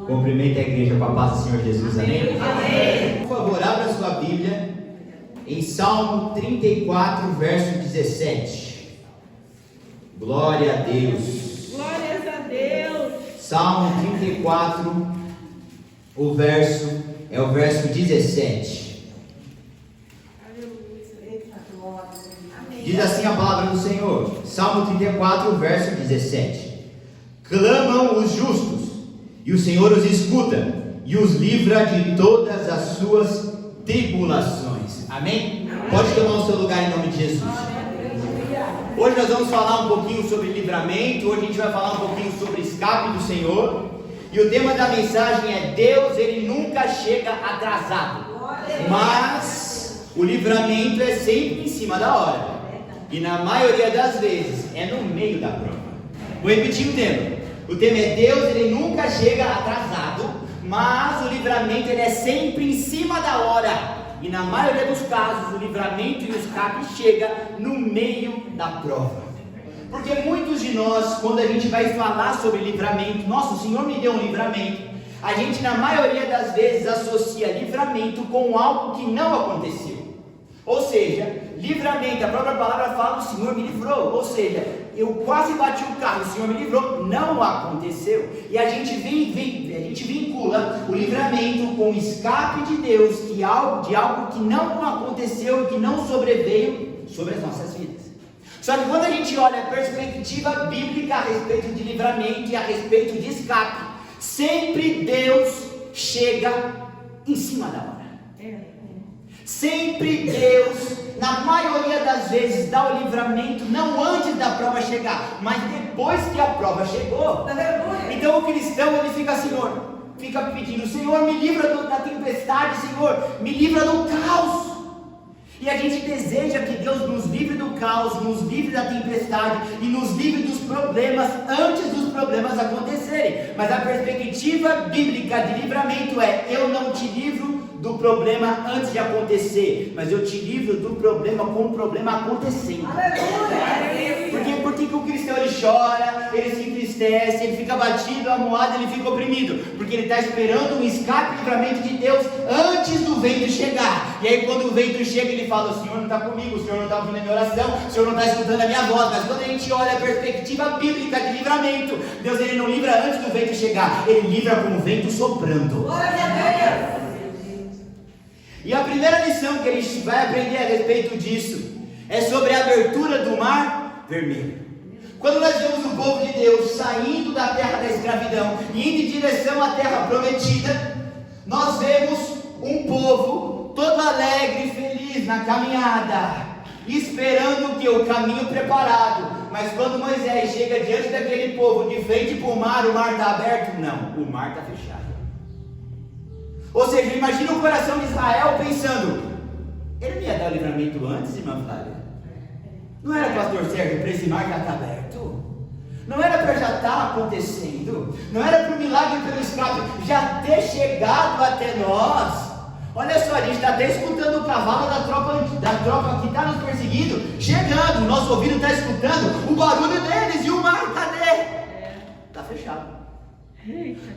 Cumprimenta a igreja com a paz do Senhor Jesus, amém? Amém. Por favor, abra sua Bíblia em Salmo 34, verso 17. Glória a Deus. Glórias a Deus. Salmo 34, o verso 17. Diz assim a palavra do Senhor. Salmo 34, verso 17. Clamam os justos, e o Senhor os escuta, e os livra de todas as suas tribulações. Amém? Pode tomar o seu lugar em nome de Jesus. Hoje nós vamos falar um pouquinho sobre livramento. Hoje a gente vai falar um pouquinho sobre escape do Senhor. E o tema da mensagem é: Deus, Ele nunca chega atrasado, mas o livramento é sempre em cima da hora, e na maioria das vezes é no meio da prova. Vou repetir o tema. O tema é: Deus, Ele nunca chega atrasado, mas o livramento ele é sempre em cima da hora, e na maioria dos casos o livramento e o escape chega no meio da prova. Porque muitos de nós, quando a gente vai falar sobre livramento, nossa, o Senhor me deu um livramento, a gente na maioria das vezes associa livramento com algo que não aconteceu. Ou seja, livramento, a própria palavra fala: o Senhor me livrou. Ou seja, eu quase bati o carro, o Senhor me livrou. Não aconteceu. E a gente vincula o livramento com o escape de Deus de algo que não aconteceu e que não sobreveio sobre as nossas vidas. Só que quando a gente olha a perspectiva bíblica a respeito de livramento e a respeito de escape, sempre Deus chega em cima da hora. Sempre Deus, na maioria das vezes, dá o livramento não antes da prova chegar, mas depois que a prova chegou. Então o cristão ele fica pedindo: Senhor, me livra da tempestade, Senhor, me livra do caos. E a gente deseja que Deus nos livre do caos, nos livre da tempestade e nos livre dos problemas antes dos problemas acontecerem. Mas a perspectiva bíblica de livramento é: eu não te livro do problema antes de acontecer, mas eu te livro do problema com o problema acontecendo. Por que o cristão ele chora, ele se entristece, ele fica batido, amuado, ele fica oprimido? Porque ele está esperando um escape e livramento de Deus antes do vento chegar. E aí quando o vento chega, ele fala: o Senhor não está comigo, o Senhor não está ouvindo a minha oração, o Senhor não está escutando a minha voz. Mas quando a gente olha a perspectiva bíblica de livramento, Deus ele não livra antes do vento chegar, ele livra com o vento soprando. E a primeira lição que a gente vai aprender a respeito disso é sobre a abertura do Mar Vermelho. Quando nós vemos o povo de Deus saindo da terra da escravidão e indo em direção à terra prometida, nós vemos um povo todo alegre e feliz na caminhada, esperando que o caminho preparado. Mas quando Moisés chega diante daquele povo, de frente para o mar está aberto? Não, o mar está fechado. Ou seja, imagina o coração de Israel pensando: ele não ia dar o livramento antes, irmã Flávia? Não era, pastor Sérgio, para esse mar já estar aberto? Não era para já estar acontecendo? Não era para o milagre pelo escape já ter chegado até nós? Olha só, a gente está até escutando o cavalo da tropa que está nos perseguindo chegando, o nosso ouvido está escutando o barulho deles, e o mar cadê? Está fechado.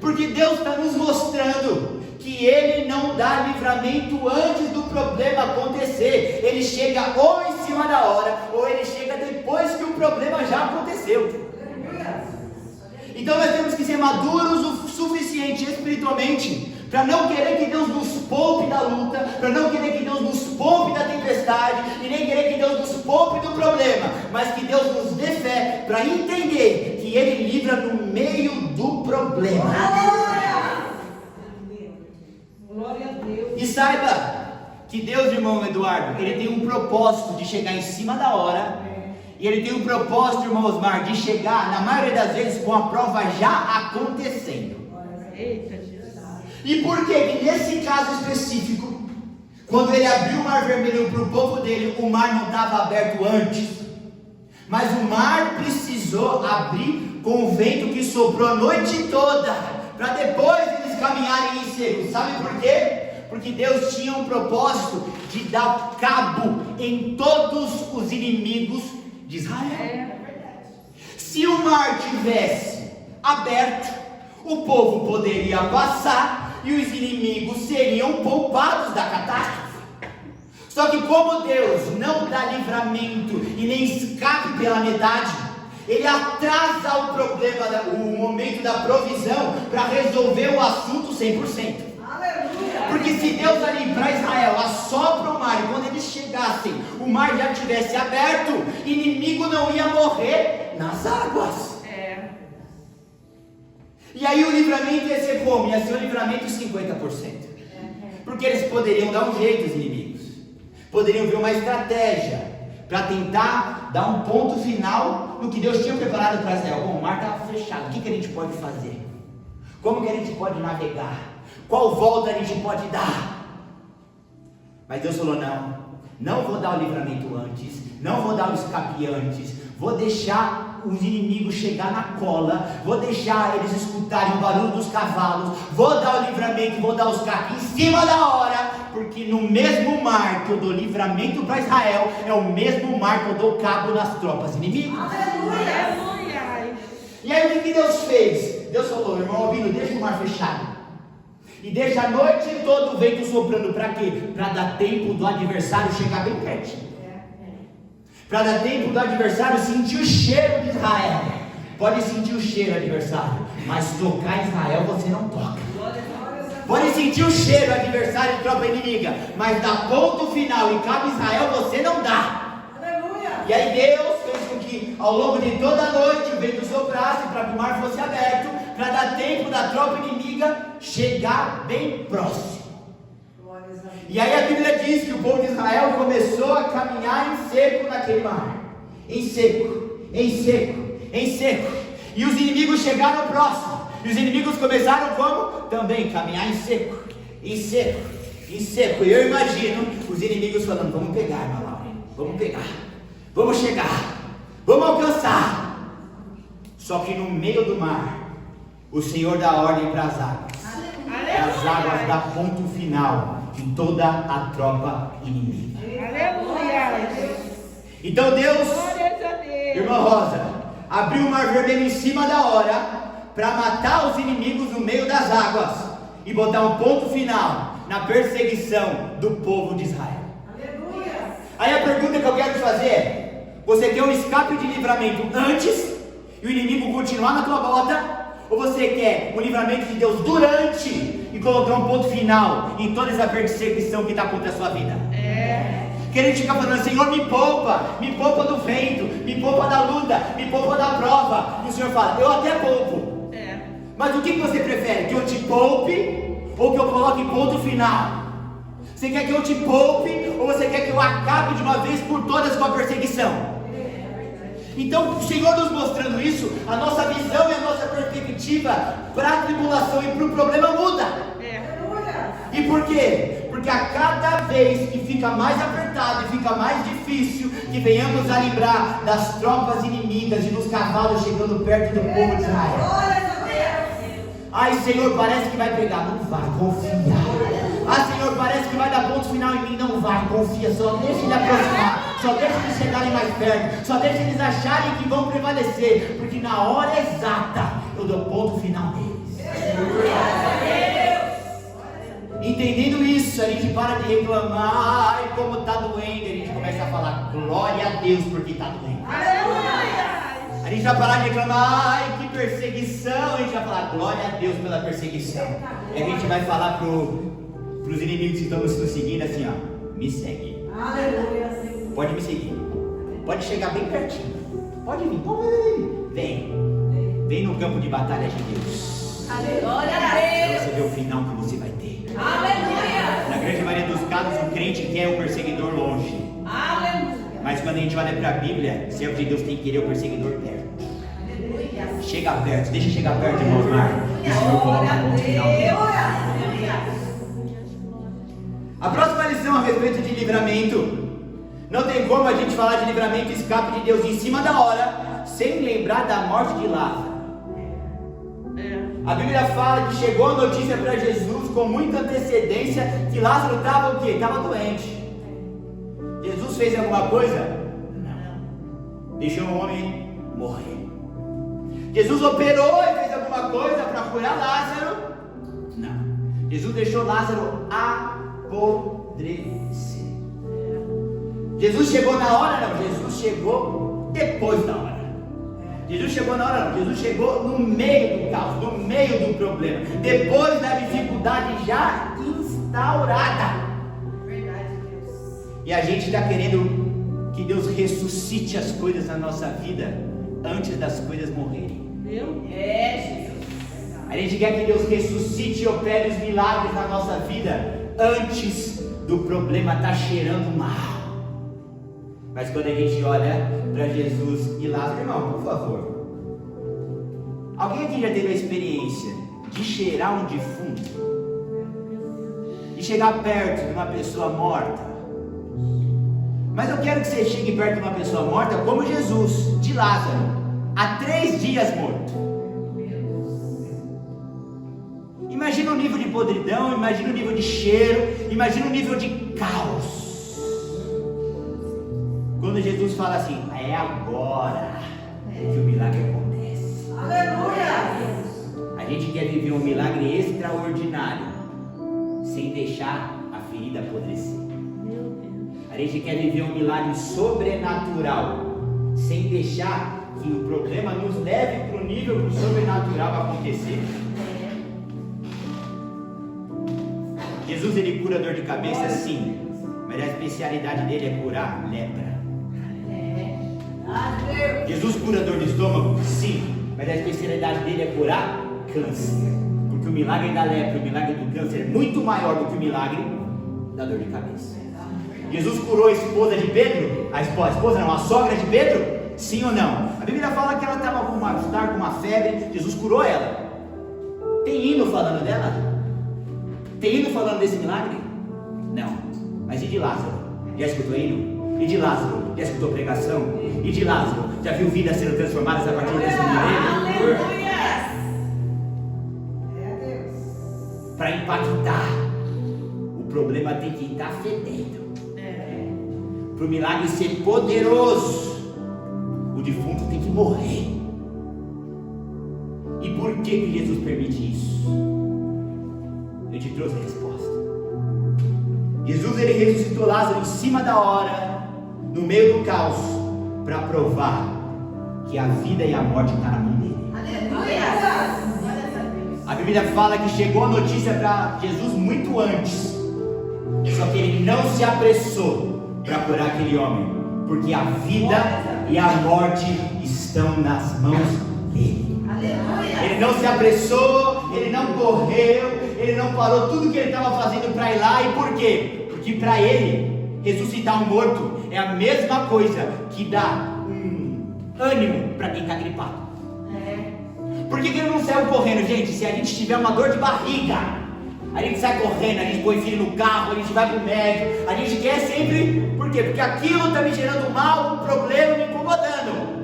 Porque Deus está nos mostrando que Ele não dá livramento antes do problema acontecer. Ele chega ou em cima da hora, ou Ele chega depois que o problema já aconteceu. Então nós temos que ser maduros o suficiente espiritualmente para não querer que Deus nos poupe da luta, para não querer que Deus nos poupe da tempestade, e nem querer que Deus nos poupe do problema, mas que Deus nos dê fé para entender que Ele livra no meio do problema. Glória a Deus. E saiba que Deus, irmão Eduardo, Ele tem um propósito de chegar em cima da hora. E Ele tem um propósito, irmão Osmar, de chegar, na maioria das vezes, com a prova já acontecendo. Eita, Jesus. E por que nesse caso específico, quando Ele abriu o Mar Vermelho para o povo dele, o mar não estava aberto antes? Mas o mar precisou abrir com o vento que soprou a noite toda, para depois eles caminharem em seco. Sabe por quê? Porque Deus tinha um propósito de dar cabo em todos os inimigos de Israel. Se o mar tivesse aberto, o povo poderia passar e os inimigos seriam poupados da catástrofe. Só que como Deus não dá livramento e nem escape pela metade, Ele atrasa o problema, o momento da provisão, para resolver o assunto 100%. Porque se Deus ali para Israel assopra o mar, e quando eles chegassem, o mar já tivesse aberto, inimigo não ia morrer nas águas. E aí o livramento ia ser como? Ia ser o livramento 50%. Porque eles poderiam dar um jeito, os inimigos. Poderiam ver uma estratégia para tentar dar um ponto final no que Deus tinha preparado para Israel. Bom, o mar estava fechado, o que a gente pode fazer? Como que a gente pode navegar? Qual volta a gente pode dar? Mas Deus falou, não vou dar o livramento antes, não vou dar o escape antes, vou deixar os inimigos chegar na cola, vou deixar eles escutarem o barulho dos cavalos, vou dar o livramento, vou dar o escape em cima da hora, porque no mesmo mar que eu dou livramento para Israel, é o mesmo mar que eu dou cabo nas tropas inimigas. Aleluia! E aí o que Deus fez? Deus falou, irmão Albino, deixa o mar fechado. E deixa a noite toda o vento soprando, para quê? Para dar tempo do adversário chegar bem pertinho. Para dar tempo do adversário sentir o cheiro de Israel. Pode sentir o cheiro, adversário, mas tocar Israel você não toca. Pode sentir o cheiro, adversário de tropa inimiga, mas dar ponto final e cabo Israel você não dá. Aleluia. E aí Deus fez com que ao longo de toda a noite o vento soprasse para que o mar fosse aberto, para dar tempo da tropa inimiga chegar bem próximo. E aí a Bíblia diz que o povo de Israel começou a caminhar em seco naquele mar. Em seco, em seco, em seco. E os inimigos chegaram próximo. E os inimigos começaram como? Também caminhar em seco, em seco, em seco. E eu imagino os inimigos falando, vamos pegar, Malaui, vamos pegar, vamos chegar, vamos alcançar. Só que no meio do mar, o Senhor dá ordem para as águas. E as águas dão ponto final de toda a tropa inimiga. Aleluia! Então Deus, irmã Rosa, abriu o mar vermelho em cima da hora para matar os inimigos no meio das águas e botar um ponto final na perseguição do povo de Israel. Aleluia! Aí a pergunta que eu quero te fazer é: você quer um escape de livramento antes e o inimigo continuar na tua bota? Ou você quer um livramento de Deus durante e colocar um ponto final em toda essa perseguição que está contra a sua vida? Que a gente fica falando, Senhor, me poupa do vento, me poupa da luta, me poupa da prova. E o Senhor fala, eu até poupo. Mas o que você prefere? Que eu te poupe ou que eu coloque ponto final? Você quer que eu te poupe ou você quer que eu acabe de uma vez por todas com a perseguição? Então o Senhor nos mostrando isso, a nossa visão e a nossa perspectiva para a tribulação e para o problema muda. E por quê? Porque a cada vez que fica mais apertado e fica mais difícil, que venhamos a livrar das tropas inimigas e dos cavalos chegando perto do povo de Israel. Ai, Senhor, parece que vai pegar. Não vai, confia. Ah, Senhor, parece que vai dar ponto final em mim. Não vai, confia. Só deixa ele aproximar. Só deixa eles chegarem mais perto. Só deixa eles acharem que vão prevalecer. Porque na hora exata eu dou ponto final neles. Entendendo isso, a gente para de reclamar. Ai, como está doendo. A gente começa a falar glória a Deus porque está doendo. A gente vai parar de reclamar, ai que perseguição. A gente vai falar glória a Deus pela perseguição. E a gente vai falar para os inimigos que estão nos seguindo assim, ó, me segue. Pode me seguir. Pode chegar bem pertinho. Pode vir, vem no campo de batalha de Deus. Glória a Para você ver o final que você vai ter. Na grande maioria dos casos, o crente quer o perseguidor longe. Mas quando a gente olha para a Bíblia, servo de Deus tem que querer o perseguidor perto. Chega perto, deixa chegar perto, irmão Mar. E o Senhor coloca um ponto final. A próxima lição a respeito de livramento. Não tem como a gente falar de livramento e escape de Deus em cima da hora, sem lembrar da morte de Lázaro. A Bíblia fala que chegou a notícia para Jesus com muita antecedência que Lázaro estava o quê? Estava doente. Jesus fez alguma coisa? Não. Deixou o homem morrer. Jesus operou e fez alguma alguma coisa para curar Lázaro? Não. Jesus deixou Lázaro apodrecer. Jesus chegou na hora? Não. Jesus chegou depois da hora. Jesus chegou na hora? Não. Jesus chegou no meio do caos, no meio do problema, depois da dificuldade já instaurada. Verdade, Deus. E a gente está querendo que Deus ressuscite as coisas na nossa vida antes das coisas morrerem. Meu? Jesus. A gente quer que Deus ressuscite e opere os milagres na nossa vida antes do problema estar cheirando mal. Mas quando a gente olha para Jesus e Lázaro, irmão, por favor, alguém aqui já teve a experiência de cheirar um defunto? De chegar perto de uma pessoa morta? Mas eu quero que você chegue perto de uma pessoa morta como Jesus, de Lázaro, há 3 dias morto. Imagina o nível de podridão, imagina o nível de cheiro, imagina o nível de caos. Quando Jesus fala assim, é agora que o milagre acontece. Aleluia. A gente quer viver um milagre extraordinário, sem deixar a ferida apodrecer. A gente quer viver um milagre sobrenatural, sem deixar que o problema nos leve para o nível do sobrenatural acontecer. Jesus, ele cura dor de cabeça, sim, mas a especialidade dele é curar lepra. Jesus cura dor de estômago, sim, mas a especialidade dele é curar câncer, porque o milagre da lepra, o milagre do câncer é muito maior do que o milagre da dor de cabeça. Jesus curou a esposa de Pedro, a esposa não, a sogra de Pedro, sim ou não? A Bíblia fala que ela estava com uma febre, Jesus curou ela. Tem hino falando dela? Tem hino falando desse milagre? Não. Mas e de Lázaro? Já escutou hino? E de Lázaro? Já escutou pregação? E de Lázaro? Já viu vidas sendo transformadas a partir desse milagre? Para impactar, o problema tem que estar fedendo. Para o milagre ser poderoso, o defunto tem que morrer. E por que Jesus permite isso? Eu te trouxe a resposta. Jesus, ele ressuscitou Lázaro em cima da hora, no meio do caos, para provar que a vida e a morte estão na mão dele. A Bíblia fala que chegou a notícia para Jesus muito antes, só que ele não se apressou para curar aquele homem, porque a vida e a morte estão nas mãos dele. Ele não se apressou, ele não correu, ele não parou tudo que ele estava fazendo para ir lá. E por quê? Porque para ele, ressuscitar um morto é a mesma coisa que dá ânimo para quem está gripado. Por que ele não saiu correndo, gente? Se a gente tiver uma dor de barriga, a gente sai correndo, a gente põe filho no carro, a gente vai pro médico, a gente quer sempre. Por quê? Porque aquilo está me gerando mal, um problema me incomodando.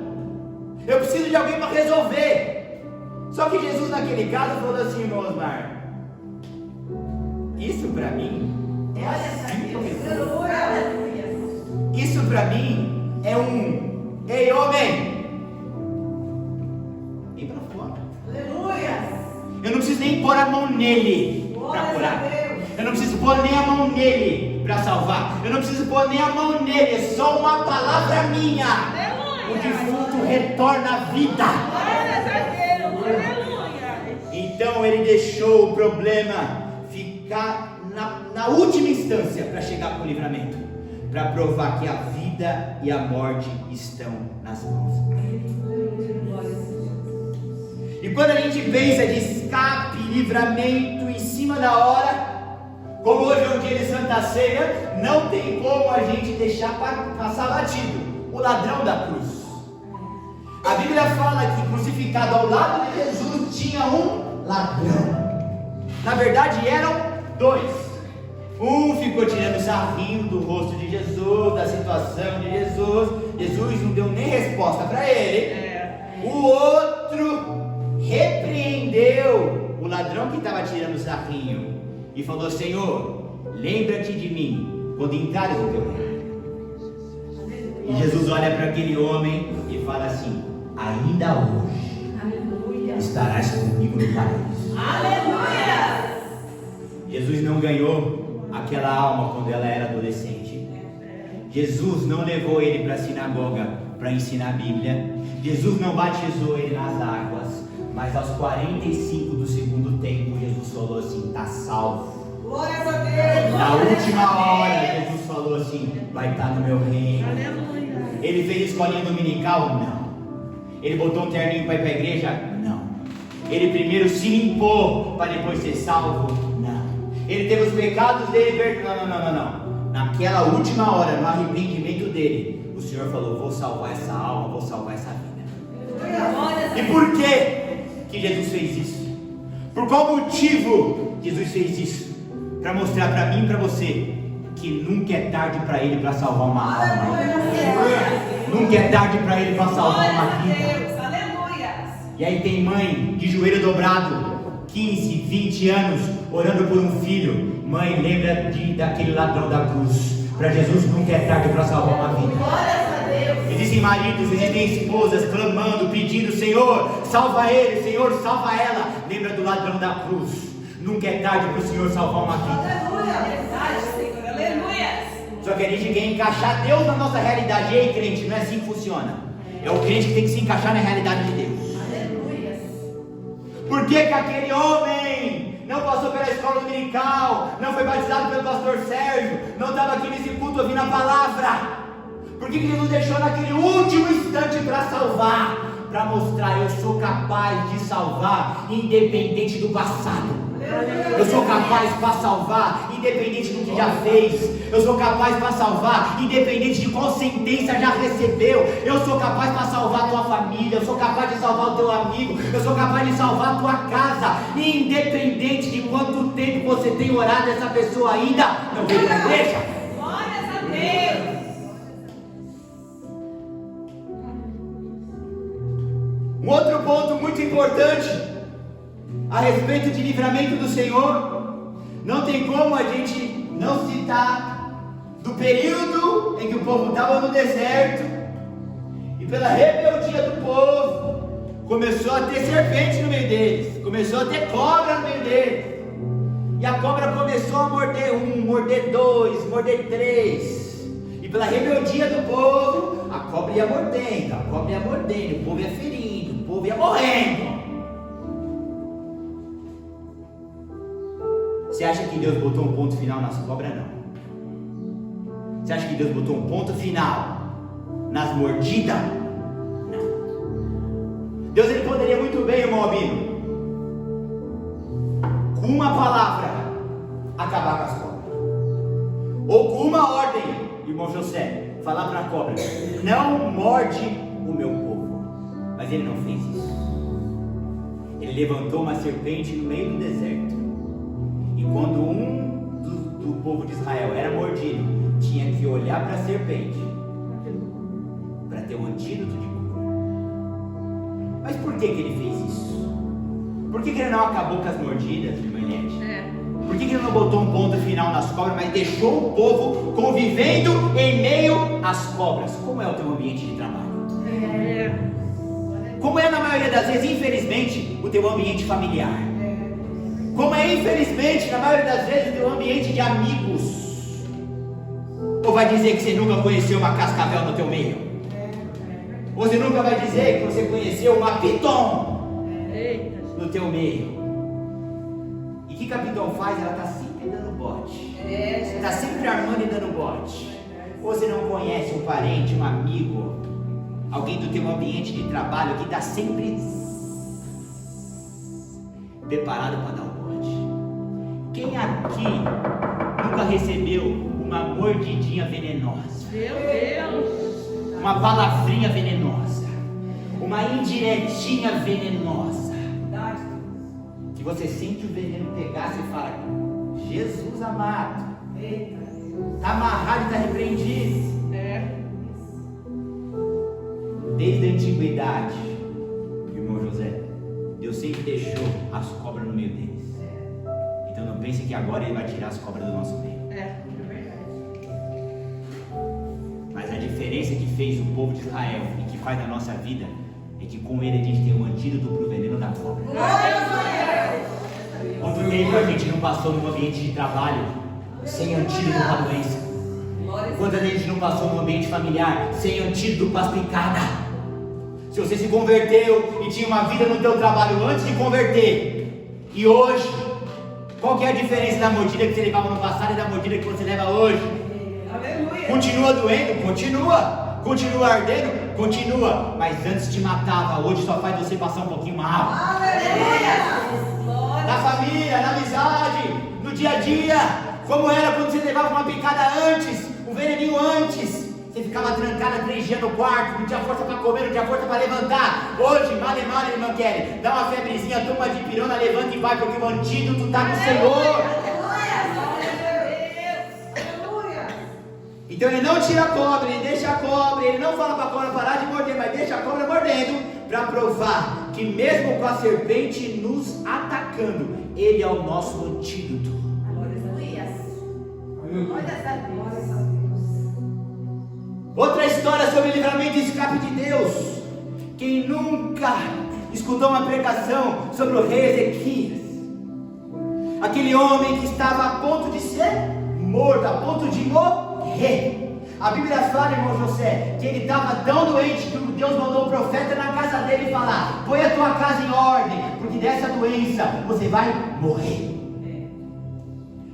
Eu preciso de alguém para resolver. Só que Jesus naquele caso falou assim, irmão Osmar, isso para mim é assim que eu resolvo. Isso para mim é ei homem, vem para fora. Eu não preciso nem pôr a mão nele para curar. Eu não preciso pôr nem a mão nele para salvar. Eu não preciso pôr nem a mão nele. É só uma palavra minha. O defunto retorna à vida. Então ele deixou o problema ficar na última instância para chegar com o livramento, para provar que a vida e a morte estão nas mãos dele. E quando a gente pensa de escape, livramento em cima da hora, como hoje é um dia de Santa Ceia, não tem como a gente deixar passar batido o ladrão da cruz. A Bíblia fala que crucificado ao lado de Jesus tinha um ladrão. Na verdade eram 2. Um ficou tirando sarrinho do rosto de Jesus, da situação de Jesus. Jesus não deu nem resposta para ele. O outro repreendeu o ladrão que estava tirando sarrinho e falou: Senhor, lembra-te de mim quando entrares no teu reino. E Jesus olha para aquele homem e fala assim: ainda hoje estarás comigo no paraíso. Aleluia! Jesus não ganhou aquela alma quando ela era adolescente. Jesus não levou ele para a sinagoga para ensinar a Bíblia. Jesus não batizou ele nas águas. Mas aos 45 do segundo tempo, Jesus falou assim: está salvo. Glórias a Deus! Na última hora, Jesus falou assim: vai estar no meu reino. Ele fez escolinha dominical? Não. Ele botou um terninho para ir para a igreja? Não. Ele primeiro se limpou para depois ser salvo? Não. Ele teve os pecados dele perdoados? Não. Naquela última hora, no arrependimento dele, o Senhor falou: vou salvar essa alma, vou salvar essa vida. E por que Jesus fez isso? Por qual motivo Jesus fez isso? Para mostrar para mim e para você que nunca é tarde para ele para salvar uma alma. Nunca é tarde para ele para salvar uma vida. E aí tem mãe de joelho dobrado, 15, 20 anos, orando por um filho. Mãe, lembra daquele ladrão da cruz. Para Jesus nunca é tarde para salvar uma vida. Existem maridos, existem esposas clamando, pedindo: Senhor, salva ele, Senhor, salva ela. Lembra do ladrão da cruz. Nunca é tarde para o Senhor salvar uma vida. Só que a gente quer encaixar Deus na nossa realidade. Ei, crente, não é assim que funciona. É o crente que tem que se encaixar na realidade de Deus. Por que aquele homem não passou pela escola dominical, não foi batizado pelo pastor Sérgio, não estava aqui nesse culto ouvindo a palavra? Por que Jesus deixou naquele último instante para salvar? Para mostrar: eu sou capaz de salvar independente do passado. Eu sou capaz para salvar independente do que já fez. Eu sou capaz para salvar independente de qual sentença já recebeu. Eu sou capaz para salvar a tua família. Eu sou capaz de salvar o teu amigo. Eu sou capaz de salvar a tua casa, independente de quanto tempo você tem orado. Essa pessoa ainda não veio para a igreja. Glórias a Deus! Um outro ponto muito importante a respeito de livramento do Senhor, não tem como a gente não citar do período em que o povo estava no deserto, e pela rebeldia do povo, começou a ter serpente no meio deles, começou a ter cobra no meio deles, e a cobra começou a morder um, morder dois, morder três, e pela rebeldia do povo, a cobra ia mordendo, o povo ia ferindo, o povo ia morrendo. Você acha que Deus botou um ponto final nas cobras? Não. Você acha que Deus botou um ponto final nas mordidas? Não. Deus, ele poderia muito bem, irmão Albino, com uma palavra acabar com as cobras, ou com uma ordem, irmão José, falar para a cobra: não morde o meu povo. Mas ele não fez isso. Ele levantou uma serpente no meio do deserto. E quando um do povo de Israel era mordido, tinha que olhar para a serpente para ter um antídoto de cura. Mas por que ele fez isso? Por que ele não acabou com as mordidas, irmã Inete? Por que ele não botou um ponto final nas cobras, mas deixou o povo convivendo em meio às cobras? Como é o teu ambiente de trabalho? Como é na maioria das vezes, infelizmente, o teu ambiente familiar? Como é, infelizmente, na maioria das vezes, o teu ambiente de amigos? Ou vai dizer que você nunca conheceu uma cascavel no teu meio? Ou você nunca vai dizer que você conheceu uma piton no teu meio? E o que a piton faz? Ela está sempre dando bote. Está sempre armando e dando bote. Ou você não conhece um parente, um amigo, alguém do teu ambiente de trabalho que está sempre preparado para dar o bote? Quem aqui nunca recebeu uma mordidinha venenosa? Meu Deus! Uma palavrinha venenosa, uma indiretinha venenosa, que você sente o veneno pegar, você fala: Jesus amado, está amarrado e está repreendido. Desde a antiguidade, irmão José, Deus sempre deixou as cobras no meio deles. Então não pense que agora ele vai tirar as cobras do nosso meio. Mas a diferença que fez o povo de Israel e que faz na nossa vida é que com ele a gente tem um antídoto para o veneno da cobra. Quanto tempo a gente não passou num ambiente de trabalho sem antídoto para a doença? Quanto a gente não passou num ambiente familiar sem antídoto para as picadas? Se você se converteu e tinha uma vida no teu trabalho antes de converter, e hoje, qual que é a diferença da mordida que você levava no passado e da mordida que você leva hoje? Aleluia. Continua doendo? Continua. Continua ardendo? Continua. Mas antes te matava, hoje só faz você passar um pouquinho mal. Aleluia. Na família, na amizade, no dia a dia. Como era quando você levava uma picada antes, um veneninho antes. Você ficava trancada 3 dias no quarto, não tinha força para comer, não tinha força para levantar. Hoje, male, irmã Kelly, dá uma febrezinha, toma de pirona, levanta e vai, porque o antídoto está no Senhor. Então ele não tira a cobra, ele deixa a cobra, ele não fala para a cobra parar de morder, mas deixa a cobra mordendo, para provar que mesmo com a serpente nos atacando, ele é o nosso antídoto. Outra história sobre livramento e escape de Deus. Quem nunca escutou uma pregação sobre o rei Ezequias? Aquele homem que estava a ponto de ser morto, a ponto de morrer. A Bíblia fala, irmão José, que ele estava tão doente que Deus mandou o profeta na casa dele falar: põe a tua casa em ordem, porque dessa doença você vai morrer.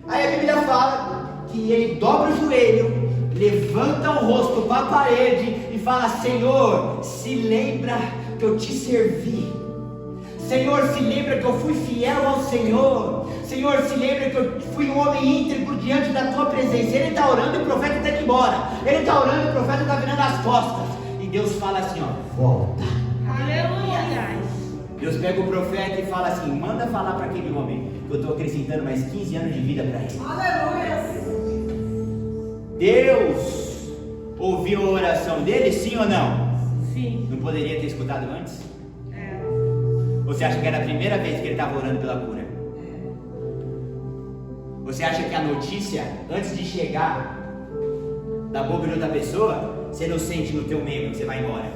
Aí a Bíblia fala que ele dobra o joelho, levanta o rosto para a parede e fala: Senhor, se lembra que eu te servi. Senhor, se lembra que eu fui fiel ao Senhor. Senhor, se lembra que eu fui um homem íntegro diante da tua presença. Ele está orando e o profeta está indo embora. Ele está orando e o profeta está virando as costas. E Deus fala assim, ó: volta. Aleluia. Deus pega o profeta e fala assim: manda falar para aquele homem que eu estou acrescentando mais 15 anos de vida para ele. Aleluia. Deus ouviu a oração dele, sim ou não? Sim. Não poderia ter escutado antes? Você acha que era a primeira vez que ele estava orando pela cura? Você acha que a notícia, antes de chegar da boca de outra pessoa, você não sente no teu membro que você vai embora?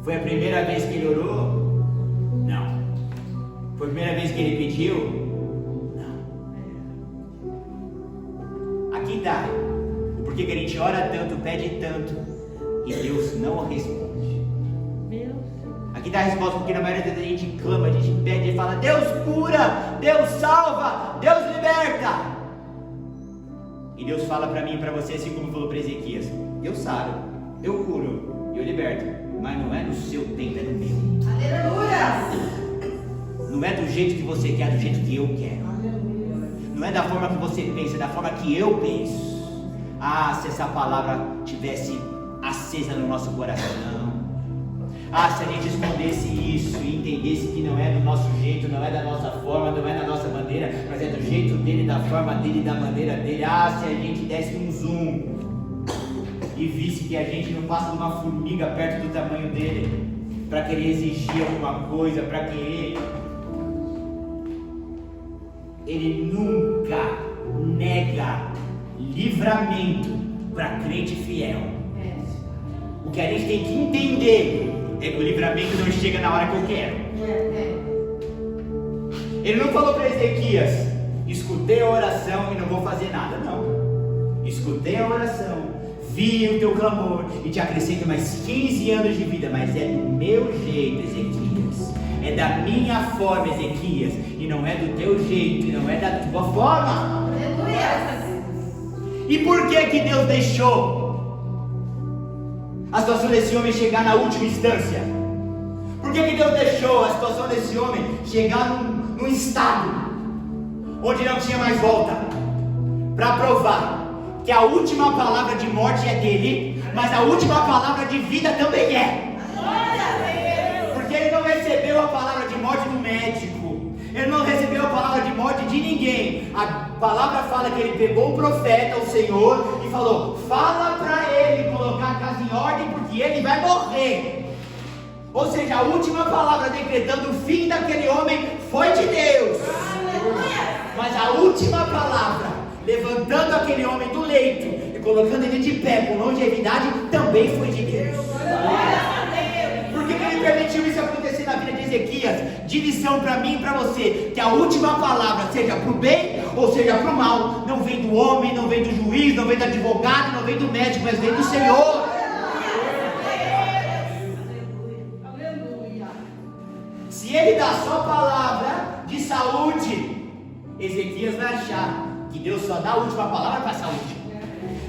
Foi a primeira vez que ele orou? Não. Foi a primeira vez que ele pediu? Aqui está o porquê que a gente ora tanto, pede tanto e Deus não responde. Aqui está a resposta, porque na maioria das vezes a gente clama, a gente pede e fala: Deus cura, Deus salva, Deus liberta. E Deus fala para mim e para você, assim como falou para Ezequias: eu saro, eu curo, eu liberto, mas não é no seu tempo, é no meu. Aleluia. Não é do jeito que você quer, é do jeito que eu quero. Não é da forma que você pensa, é da forma que eu penso. Ah, se essa palavra tivesse acesa no nosso coração. Ah, se a gente escondesse isso e entendesse que não é do nosso jeito, não é da nossa forma, não é da nossa maneira, mas é do jeito dele, da forma dele, da maneira dele. Ah, se a gente desse um zoom e visse que a gente não passa de uma formiga perto do tamanho dele, para querer exigir alguma coisa, para querer. Ele nunca nega livramento para crente fiel. O que a gente tem que entender é que o livramento não chega na hora que eu quero. Ele não falou para Ezequias: escutei a oração e não vou fazer nada. Não. Escutei a oração, vi o teu clamor e te acrescento mais 15 anos de vida, mas é do meu jeito, Ezequias. É da minha forma, Ezequias, e não é do teu jeito, e não é da tua forma. Aleluia. E por que Deus deixou a situação desse homem chegar na última instância? Por que Deus deixou a situação desse homem chegar num estado onde não tinha mais volta? Para provar que a última palavra de morte é dele, mas a última palavra de vida também é. Porque ele não recebeu a palavra de morte do médico, ele não recebeu a palavra de morte de ninguém. A palavra fala que ele pegou o profeta, o Senhor, e falou: fala para ele colocar a casa em ordem, porque ele vai morrer. Ou seja, a última palavra decretando o fim daquele homem foi de Deus. Mas a última palavra levantando aquele homem do leito e colocando ele de pé com longevidade também foi de Deus. Ezequias, de lição para mim e para você, que a última palavra, seja para o bem ou seja para o mal, não vem do homem, não vem do juiz, não vem do advogado, não vem do médico, mas vem do Senhor. Se ele dá só palavra de saúde, Ezequias vai achar que Deus só dá a última palavra para a saúde.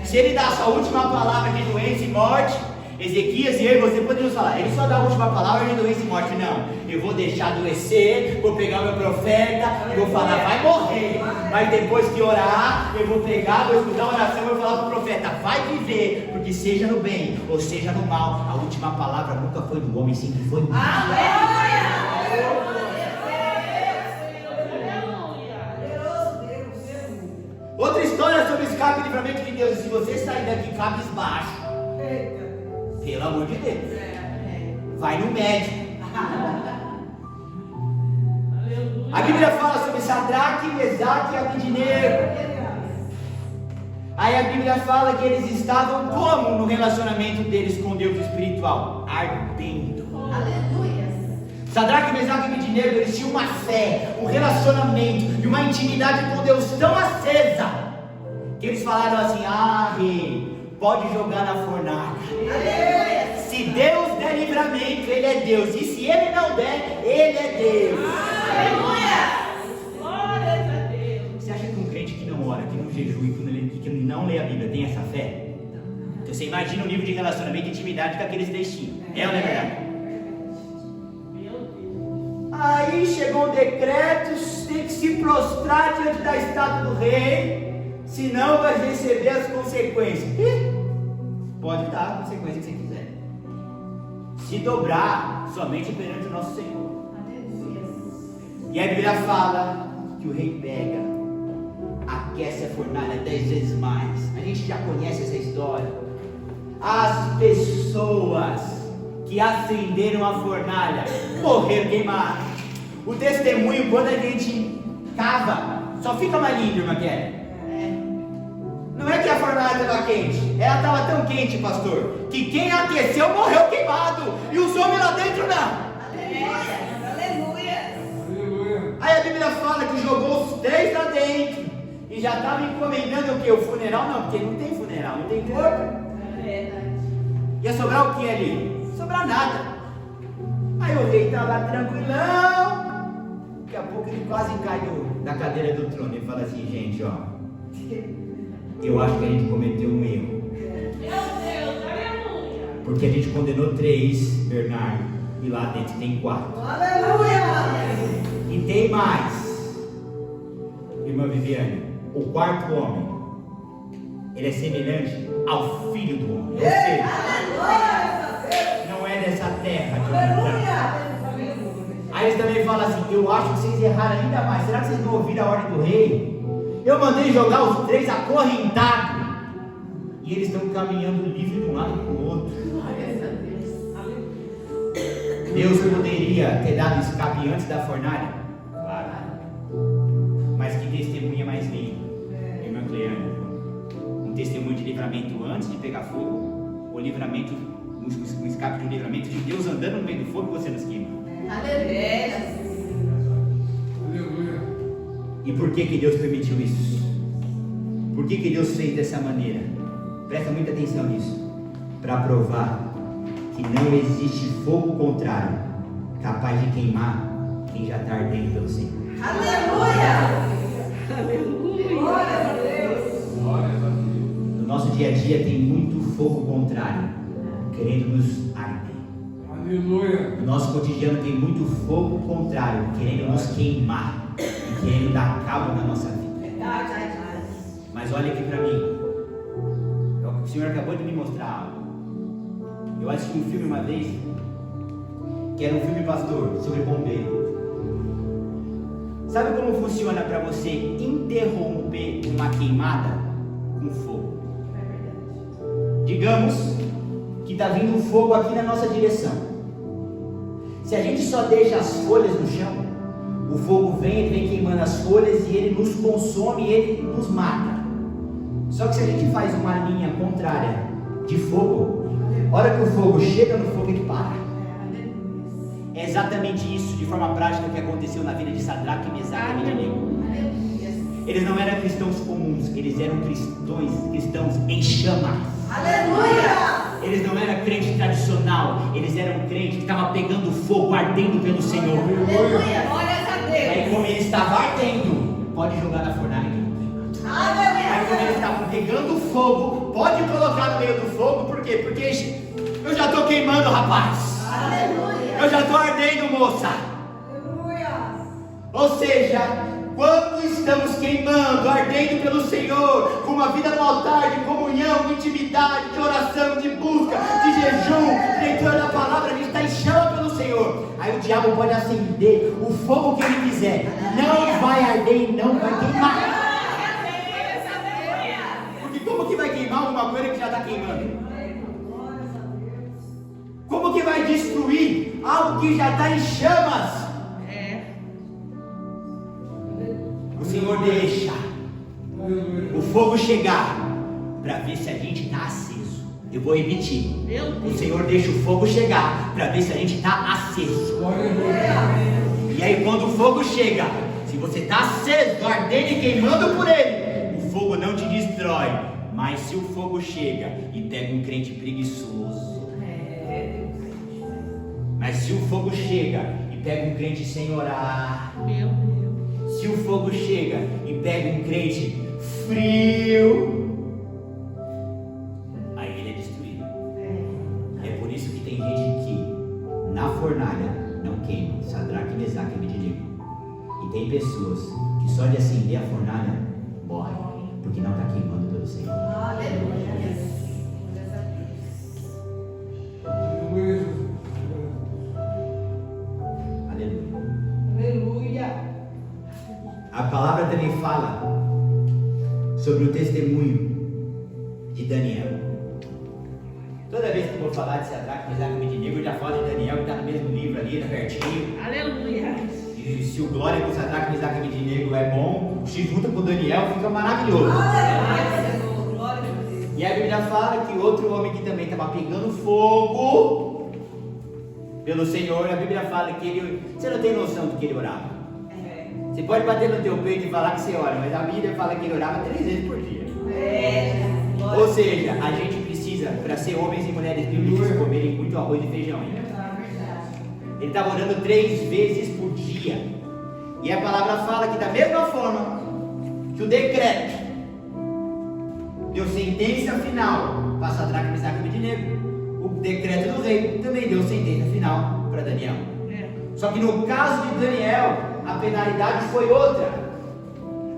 Se ele dá a sua última palavra de doença e morte, Ezequias e eu e você poderíamos falar, ele só dá a última palavra de doença e morte. Não, eu vou deixar adoecer, vou pegar o meu profeta e vou falar, vai morrer. Mas depois que orar, eu vou pegar, vou escutar a oração e vou falar para o profeta, vai viver, porque seja no bem ou seja no mal, a última palavra nunca foi do homem, sempre foi do Deus. Outra história sobre escape e livramento de Deus. Se você sair daqui cabisbaixo, pelo amor de Deus, vai no médico. A Bíblia fala sobre Sadraque, Mesaque e Abednego. Aí a Bíblia fala que eles estavam como no relacionamento deles com Deus espiritual? Ardendo. Aleluia. Sadraque, Mesaque e Abednego, eles tinham uma fé, um relacionamento e uma intimidade com Deus tão acesa que eles falaram assim, rei, pode jogar na fornalha. Aleluia. Se Deus der livramento, Ele é Deus, e se Ele não der, Ele é Deus. Aleluia. Glória a Deus. Você acha que um crente que não ora, que não jejua e que não lê a Bíblia tem essa fé? Então você imagina o nível de relacionamento e intimidade que aqueles três tinham. É ou não é verdade? Meu Deus. Aí chegou um decreto, tem que se prostrar diante da estátua do rei, senão vai receber as consequências. Pode dar a consequência que você quiser. Se dobrar somente perante o nosso Senhor. Aleluia. E a Bíblia fala que o rei pega, aquece a fornalha 10 vezes mais. A gente já conhece essa história. As pessoas que acenderam a fornalha morreram queimadas. O testemunho, quando a gente cava, só fica mais lindo, irmã Kelly. Não é que a fornalha estava quente, ela estava tão quente, pastor, que quem aqueceu morreu queimado, e os homens lá dentro não. Aleluia. Aí a Bíblia fala que jogou os 3 lá dentro, e já estava encomendando o que? O funeral? Não, porque não tem funeral, não tem corpo. Ia sobrar o que ali? Não sobrar nada. Aí o rei está lá tranquilão, daqui a pouco ele quase cai da cadeira do trono, e fala assim, gente, ó, eu acho que a gente cometeu um erro. Meu Deus, aleluia. Porque a gente condenou 3, Bernardo, e lá dentro tem 4. Aleluia. E tem mais. Irmã Viviane, o 4º homem, ele é semelhante ao filho do homem. Ou seja, não é dessa terra de onde. Aí eles também falam assim, eu acho que vocês erraram ainda mais. Será que vocês não ouviram a ordem do rei? Eu mandei jogar os 3 acorrentados. E eles estão caminhando livre de um lado para o outro. Deus poderia ter dado escape antes da fornalha? Claro. Mas que testemunha mais linda, irmã Cleane. Um testemunho de livramento antes de pegar fogo, ou livramento, um escape de um livramento de Deus andando no meio do fogo e você nos queima. Aleluia. E por que Deus permitiu isso? Por que Deus fez dessa maneira? Presta muita atenção nisso. Para provar que não existe fogo contrário capaz de queimar quem já está ardendo pelo Senhor. Aleluia. Glória a Deus. No nosso dia a dia tem muito fogo contrário querendo nos arder. Aleluia. No nosso cotidiano tem muito fogo contrário querendo nos queimar e querendo dar cabo na nossa vida. Mas olha aqui para mim. O Senhor acabou de me mostrar algo. Eu assisti um filme uma vez, que era um filme, pastor, sobre bombeiro. Sabe como funciona para você interromper uma queimada com fogo? Digamos que está vindo um fogo aqui na nossa direção. Se a gente só deixa as folhas no chão, o fogo vem, ele vem queimando as folhas e ele nos consome e ele nos mata. Só que se a gente faz uma linha contrária de fogo, a hora que o fogo chega no fogo, ele para. É exatamente isso, de forma prática, que aconteceu na vida de Sadraque, Mesaque e Abednego. Eles não eram cristãos comuns, eles eram cristãos em chamas. Aleluia! Eles não eram crente tradicional, eles eram crente que estava pegando fogo, ardendo pelo Senhor. Aleluia! Glórias a Aí Deus! como ele estava ardendo, pode jogar na fornalha. Aí como eles estavam pegando fogo, pode colocar no meio do fogo, por quê? Porque eu já estou queimando, rapaz. Aleluia! Eu já estou ardendo, moça. Aleluia! Ou seja, quando estamos queimando, ardendo pelo Senhor, com uma vida no altar de comunhão, de intimidade, de oração, de busca, de jejum, de leitura da palavra, a gente está em chama pelo Senhor. Aí o diabo pode acender o fogo que ele quiser, não vai arder e não vai queimar. Porque como que vai queimar uma coisa que já está queimando? Como que vai destruir algo que já está em chamas? O Senhor deixa o fogo chegar para ver se a gente está aceso. Eu vou repetir. O Senhor deixa o fogo chegar para ver se a gente está aceso. E aí quando o fogo chega, se você está aceso, ardendo e queimando por ele, o fogo não te destrói. Mas se o fogo chega e pega um crente preguiçoso, mas se o fogo chega e pega um crente sem orar, se o fogo chega e pega um crente frio, aí ele é destruído. É por isso que tem gente que na fornalha não queima, Sadraque, Mesaque e Abednego. E tem pessoas que só de acender a fornalha morrem, porque não está queimando pelo Senhor. Aleluia! Aleluia! A palavra também fala sobre o testemunho de Daniel. Toda vez que eu vou falar de Sadraque, Mesaque e Abednego, eu já falo de Daniel, que está no mesmo livro ali, pertinho. Aleluia. E se o glória com Sadraque, Mesaque e Abednego é bom, se junta com Daniel, fica maravilhoso. Aleluia! Glória a Deus! E a Bíblia fala que outro homem que também estava pegando fogo pelo Senhor, a Bíblia fala que ele, você não tem noção do que ele orava. Você pode bater no teu peito e falar que você ora, mas a Bíblia fala que ele orava 3 vezes por dia. Ou seja, a gente precisa, para ser homens e mulheres bíblicos, comerem muito arroz e feijão. Ele estava orando 3 vezes por dia. E a palavra fala que da mesma forma que o decreto deu sentença final para Sadraque, Mesaque e Abednego, o decreto do rei também deu sentença final para Daniel. Só que no caso de Daniel, a penalidade foi outra.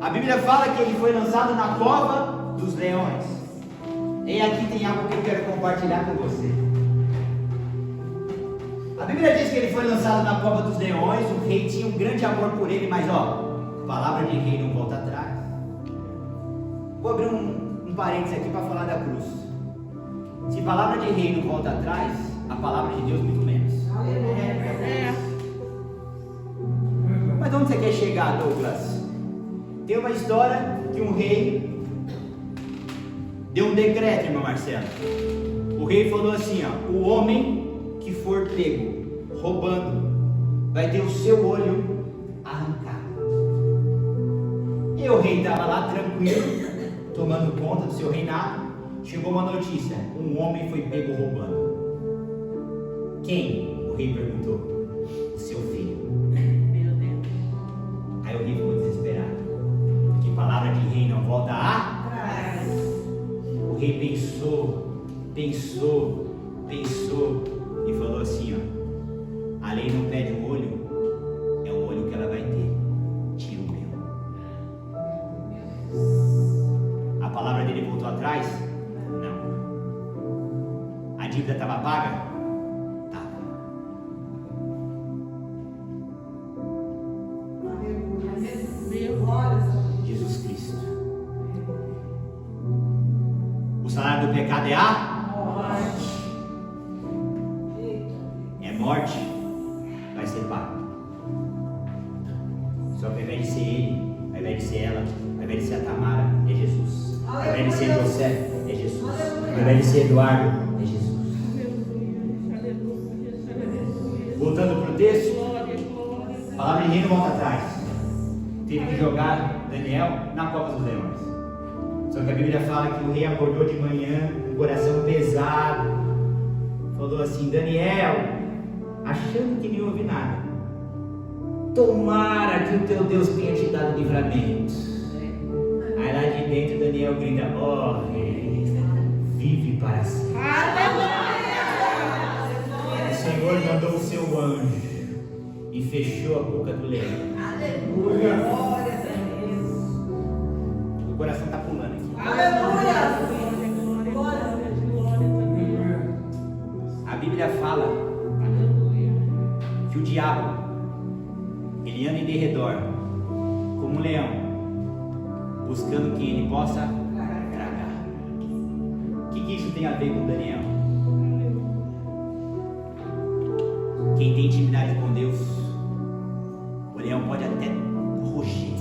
A Bíblia fala que ele foi lançado na cova dos leões. E aqui tem algo que eu quero compartilhar com você. A Bíblia diz que ele foi lançado na cova dos leões. O rei tinha um grande amor por ele, mas palavra de rei não volta atrás. Vou abrir um parênteses aqui para falar da cruz. Se palavra de rei não volta atrás, a palavra de Deus muito menos. Mas onde você quer chegar, Douglas? Tem uma história que um rei deu um decreto, irmão Marcelo. O rei falou assim, o homem que for pego roubando vai ter o seu olho arrancado. E o rei estava lá tranquilo, tomando conta do seu reinado. Chegou uma notícia, um homem foi pego roubando. Quem? O rei perguntou. O seu filho. Aí o rei ficou desesperado, porque palavra de rei não volta atrás. O rei pensou e falou assim, a lei não pede um olho, é um olho que ela vai ter, tira o meu. A palavra dele voltou atrás? Não. A dívida estava paga? Estava. Jesus Cristo. O salário do pecado é a morte. É morte, vai ser pago. Só que ao invés de ser ele, ao invés de ser ela, ao invés de ser a Tamara, é Jesus. Ao invés de ser José, é Jesus. Ao invés de ser Eduardo, é Jesus. Voltando para o texto. Abre reino, volta atrás. Teve que jogar Daniel na cova dos leões. Só que a Bíblia fala que o rei acordou de manhã com o coração pesado. Falou assim: Daniel, achando que nem ouve nada, tomara que o teu Deus tenha te dado livramento. Aí lá de dentro Daniel grita: ó rei, vive para sempre. O Senhor mandou o seu anjo e fechou a boca do leão. Aleluia. Glória a Deus. O coração está pulando aqui. Aleluia. A Bíblia fala que o diabo, ele anda em derredor como um leão, buscando quem ele possa tragar. O que isso tem a ver com Daniel? Quem tem intimidade com Deus, o leão pode até rugir,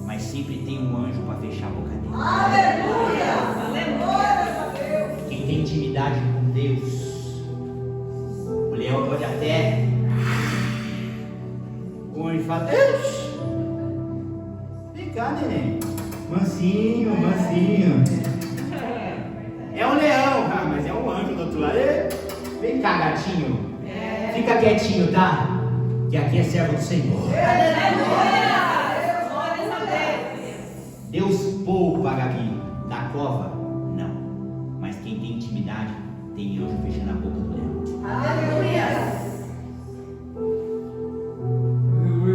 mas sempre tem um anjo para fechar a boca dele. Aleluia. Aleluia. Quem tem intimidade com Deus, o leão pode até, o anjo fala: vem cá, neném, mansinho, mansinho. É um leão, mas é um anjo do outro lado. Vem cá, gatinho, fica quietinho, tá? Que aqui é servo do Senhor. Deus poupa a Gabi da cova? Não. Mas quem tem intimidade, tem anjo fechando a boca do leão. Aleluia.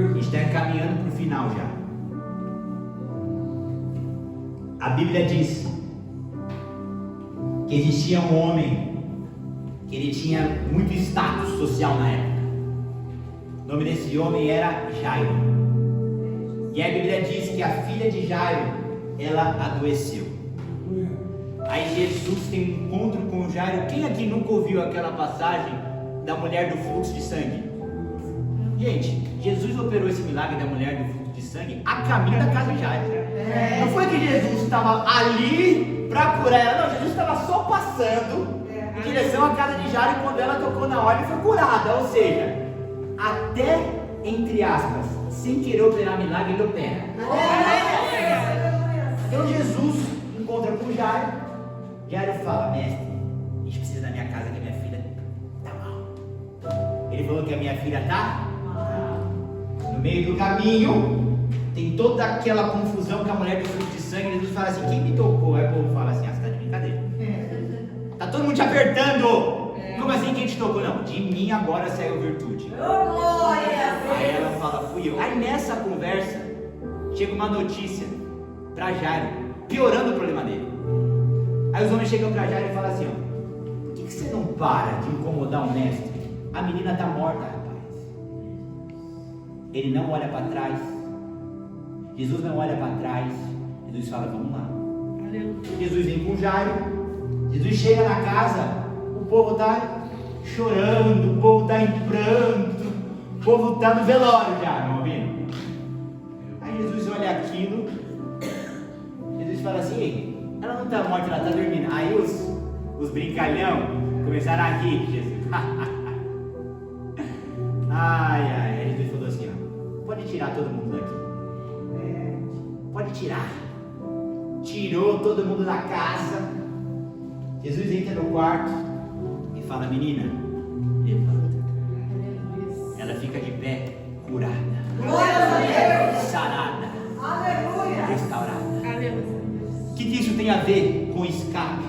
A gente está caminhando para o final já. A Bíblia diz que existia um homem que ele tinha muito status social na época. O nome desse homem era Jairo. E a Bíblia diz que a filha de Jairo, ela adoeceu. Aí Jesus tem um encontro com Jairo. Quem aqui nunca ouviu aquela passagem da mulher do fluxo de sangue? Gente, Jesus operou esse milagre da mulher do fluxo de sangue a caminho da casa de Jairo. Não foi que Jesus estava ali para curar ela, não. Jesus estava só passando em direção à casa de Jairo, e quando ela tocou na hora, foi curada. Ou seja, até, entre aspas, sem querer operar milagre, ele opera. Então Jesus encontra com Jairo. Jairo fala: mestre, a gente precisa da minha casa, que a minha filha está mal. Ele falou que a minha filha está mal. No meio do caminho, tem toda aquela confusão com a mulher do fluxo de sangue. Jesus fala assim: quem me tocou? Aí o povo fala assim: ah, você está de brincadeira. Tá todo mundo te apertando. Como assim quem te tocou? Não, de mim agora saiu virtude. Aí ela fala: fui eu. Aí nessa conversa chega uma notícia para Jairo, piorando o problema dele. Aí os homens chegam para Jairo e falam assim: ó, por que você não para de incomodar o mestre? A menina está morta, rapaz. Ele não olha para trás. Jesus não olha para trás. Jesus fala: vamos lá. Jesus vem com Jairo. Jesus chega na casa, o povo está chorando, o povo está em pranto, o povo está no velório já, não ouvindo? Aí Jesus olha aquilo, Jesus fala assim: ei, ela não está morta, ela está dormindo. Aí os brincalhão começaram a rir de Jesus. Aí Jesus falou assim: ó, pode tirar todo mundo daqui. Pode tirar. Tirou todo mundo da casa. Jesus entra no quarto e fala: menina, levanta. Ela fica de pé, curada, sarada, restaurada. O que isso tem a ver com escape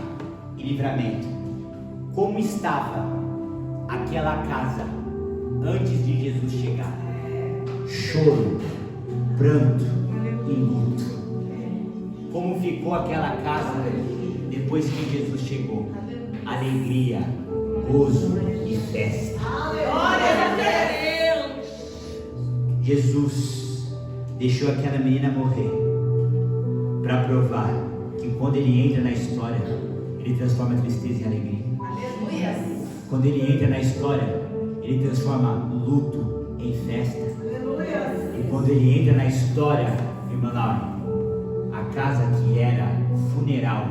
e livramento? Como estava aquela casa antes de Jesus chegar? Choro, pranto e luto. Como ficou aquela casa depois que Jesus chegou? Alegria, gozo e festa. Jesus deixou aquela menina morrer para provar que quando ele entra na história, ele transforma tristeza em alegria. Quando ele entra na história, ele transforma luto em festa. E quando ele entra na história, irmã Laura, a casa que era funeral,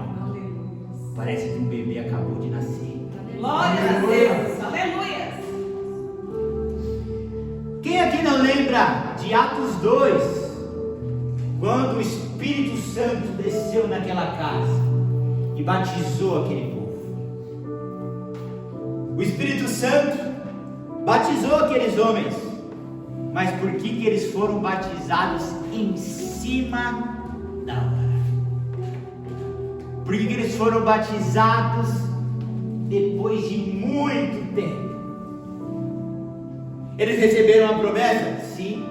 parece que um bebê acabou de nascer. Glória a Deus. Aleluia. Quem aqui não lembra de Atos 2, quando o Espírito Santo desceu naquela casa e batizou aquele povo? O Espírito Santo batizou aqueles homens, mas por que eles foram batizados em cima da hora? Por que eles foram batizados depois de muito tempo? Eles receberam a promessa? Sim.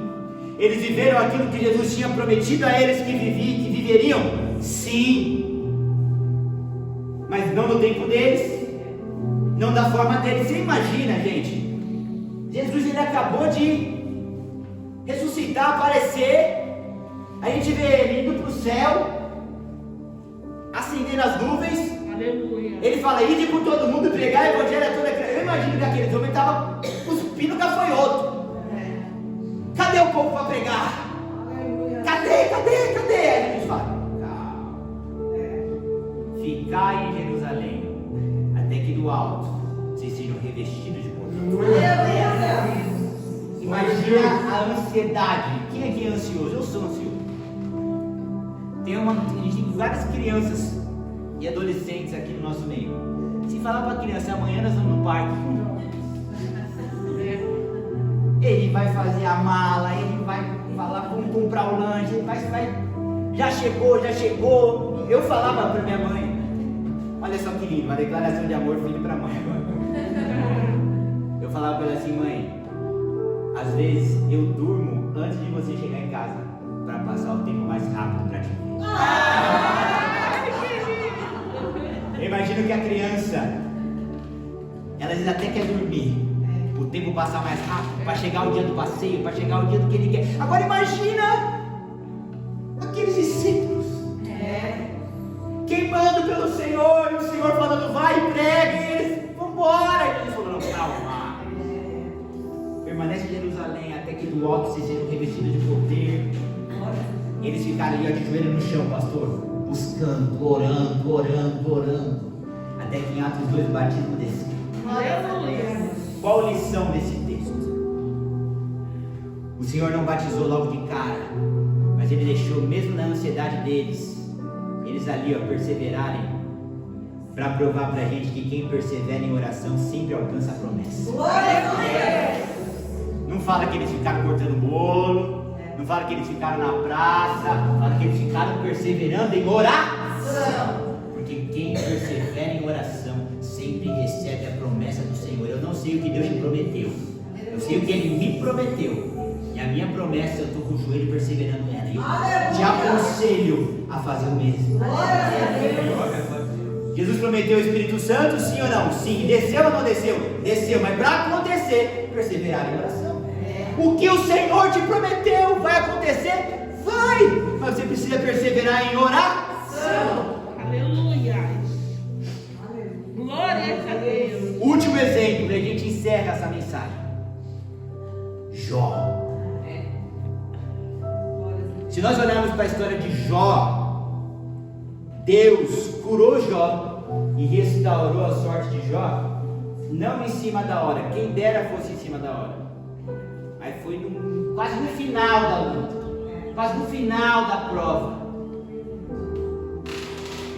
Eles viveram aquilo que Jesus tinha prometido a eles que viveriam? Sim. Mas não no tempo deles, não da forma deles. Você imagina, gente, Jesus ele acabou de ressuscitar, aparecer, a gente vê ele indo para o céu, acendendo as nuvens. Aleluia. Ele fala, ide por todo mundo, pregar o evangelho a toda a criatura. Eu imagino que aqueles homens estavam cuspindo gafanhoto. Cadê o povo para pregar? Cadê? Aí Jesus fala, calma. Ficai em Jerusalém, até que do alto vocês sejam revestidos de poder. Imagina a ansiedade. Quem aqui é ansioso? Eu sou ansioso. A gente tem várias crianças e adolescentes aqui no nosso meio. Se falar para a criança, amanhã nós vamos no parque, ele vai fazer a mala, ele vai falar, vamos comprar o lanche, ele vai, já chegou. Eu falava para minha mãe, olha só que lindo, uma declaração de amor filho para mãe agora. Eu falava para ela assim, mãe, às vezes eu durmo antes de você chegar em casa, para passar o tempo mais rápido para te ver. Eu imagino que a criança, ela às vezes até quer dormir, o tempo passar mais rápido, para chegar o dia do passeio, para chegar o dia do que ele quer. Agora imagina aqueles discípulos queimando pelo Senhor, e o Senhor falando, vai e prega, e eles, vambora. E eles falaram, calma, permanece em Jerusalém até que do alto se sejam revestidos de poder. Eles ficaram ali de joelho no chão, pastor, buscando, orando, até que em Atos 2 o batismo desceu. Aleluia. Qual a lição desse texto? O Senhor não batizou logo de cara, mas Ele deixou, mesmo na ansiedade deles, eles ali perseverarem, para provar para a gente que quem persevera em oração sempre alcança a promessa. Não fala que eles ficaram cortando bolo, não fala que eles ficaram na praça, fala que eles ficaram perseverando em oração. Porque quem persevera em oração sempre recebe a promessa do Senhor. Eu não sei o que Deus te prometeu, eu sei o que Ele me prometeu, e a minha promessa eu estou com o joelho perseverando nela, e eu te aconselho a fazer o mesmo. Jesus prometeu o Espírito Santo, sim ou não? Sim. Desceu ou não desceu? Desceu, mas para acontecer, perseverar em oração. O que o Senhor te prometeu vai acontecer? Vai! Mas você precisa perseverar em oração. Aleluia. Glória a Deus. Último exemplo, e a gente encerra essa mensagem. Jó. Se nós olharmos para a história de Jó, Deus curou Jó e restaurou a sorte de Jó, não em cima da hora, quem dera fosse em cima da hora. Aí foi quase no final da luta, quase no final da prova.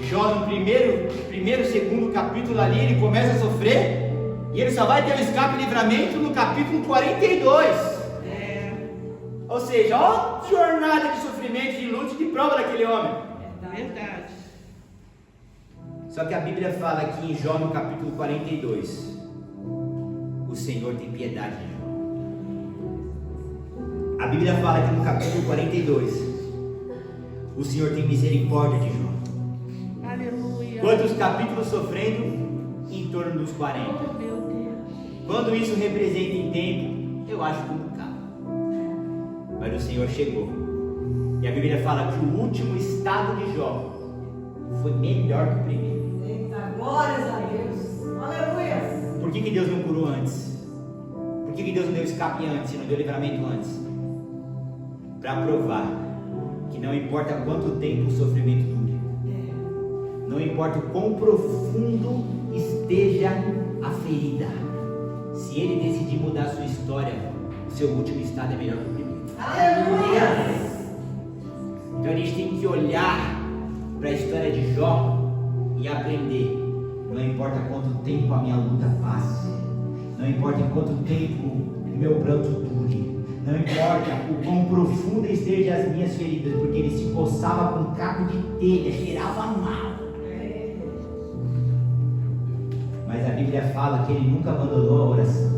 Jó no primeiro, segundo capítulo ali, ele começa a sofrer, e ele só vai ter o escape e livramento no capítulo 42. Ou seja, olha a jornada de sofrimento, de luta e de prova daquele homem. Verdade. Só que a Bíblia fala aqui em Jó no capítulo 42, o Senhor tem piedade de Jó. A Bíblia fala aqui no capítulo 42, o Senhor tem misericórdia de Jó. Aleluia. Quantos capítulos sofrendo? Em torno dos 40. Oh, meu Deus. Quando isso representa em tempo, eu acho que um bocado. Mas o Senhor chegou. E a Bíblia fala que o último estado de Jó foi melhor que o primeiro. Glórias a Deus. Aleluia. Por que Deus não curou antes? Por que Deus não deu escape antes e não deu livramento antes? Para provar que não importa quanto tempo o sofrimento dure, não importa o quão profundo esteja a ferida, se Ele decidir mudar a sua história, o seu último estado é melhor que o primeiro. Aleluia. Então a gente tem que olhar para a história de Jó e aprender. Não importa quanto tempo a minha luta passe, não importa quanto tempo o meu pranto dure, não importa o quão profunda estejam as minhas feridas, porque ele se coçava com caco de telha, cheirava mal. Mas a Bíblia fala que ele nunca abandonou a oração.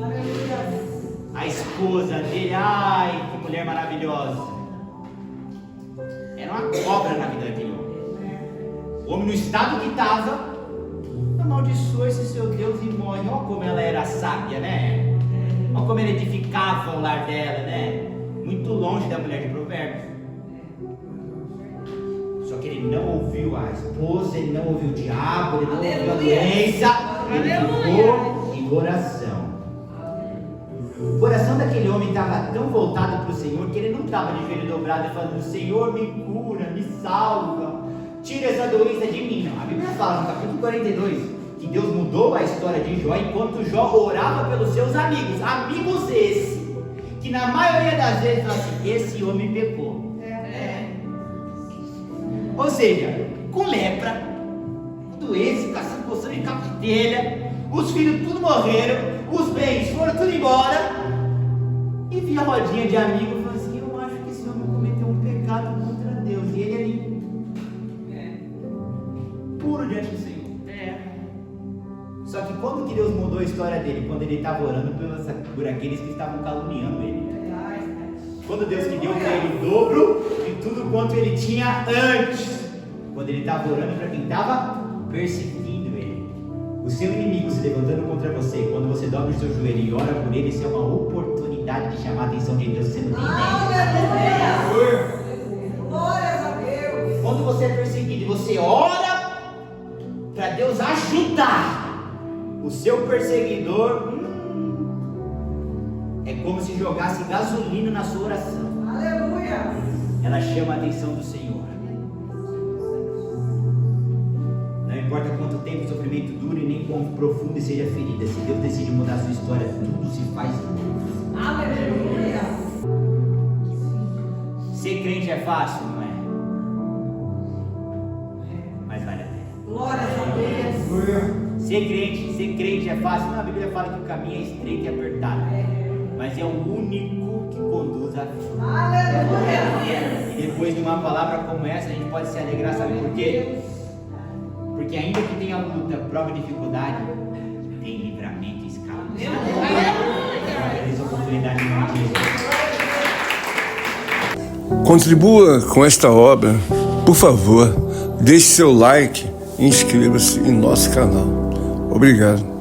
Aleluia. A esposa dele, ai, que mulher maravilhosa, era uma cobra na vida daquele homem. O homem no estado que estava, amaldiçoa esse seu Deus e morre. Olha como ela era sábia, né? Olha como ele edificava o lar dela, né? Muito longe da mulher de Provérbios. Só que ele não ouviu a esposa, ele não ouviu o diabo, ele não ouviu a doença, ele ficou em oração. O coração daquele homem estava tão voltado para o Senhor que ele não estava de joelho dobrado e falando: Senhor, me cura, me salva, tira essa doença de mim. Não, a Bíblia fala no capítulo 42 que Deus mudou a história de Jó enquanto Jó orava pelos seus amigos. Amigos esses que na maioria das vezes falam assim: esse homem pecou. Ou seja, com lepra, doença, está se coçando em caco de telha, os filhos tudo morreram, os bens foram tudo embora, e vinha a rodinha de amigos e falou assim: eu acho que esse homem cometeu um pecado contra Deus. E ele ali, puro diante do Senhor. Só que quando que Deus mudou a história dele? Quando ele estava orando por aqueles que estavam caluniando ele. Quando Deus que deu para ele o dobro de tudo quanto ele tinha antes. Quando ele estava orando para quem estava perseguindo ele. O seu inimigo se levantando contra você, quando você dobra o seu joelho e ora por ele, isso é uma oportunidade de chamar a atenção de Deus. Você não tem ideia. Glórias a Deus. Quando você é perseguido e você ora para Deus ajudar o seu perseguidor, é como se jogasse gasolina na sua oração. Aleluia. Ela chama a atenção do Senhor. Não importa quanto tempo o sofrimento dure, nem quão profunda seja a ferida. Se Deus decide mudar a sua história, tudo se faz novo. Aleluia. Ser crente é fácil, não é? Mas vale a pena. Glórias a Deus. Ser crente é fácil. Não, a Bíblia fala que o caminho é estreito e apertado, mas é o único que conduz a vida. Aleluia. E depois de uma palavra como essa, a gente pode se alegrar, sabe por quê? Porque ainda que tenha luta, prova e dificuldade, tem livramento e escala. Agradeço a oportunidade de nome de Jesus. Contribua com esta obra, por favor, deixe seu like e inscreva-se em nosso canal. Obrigado.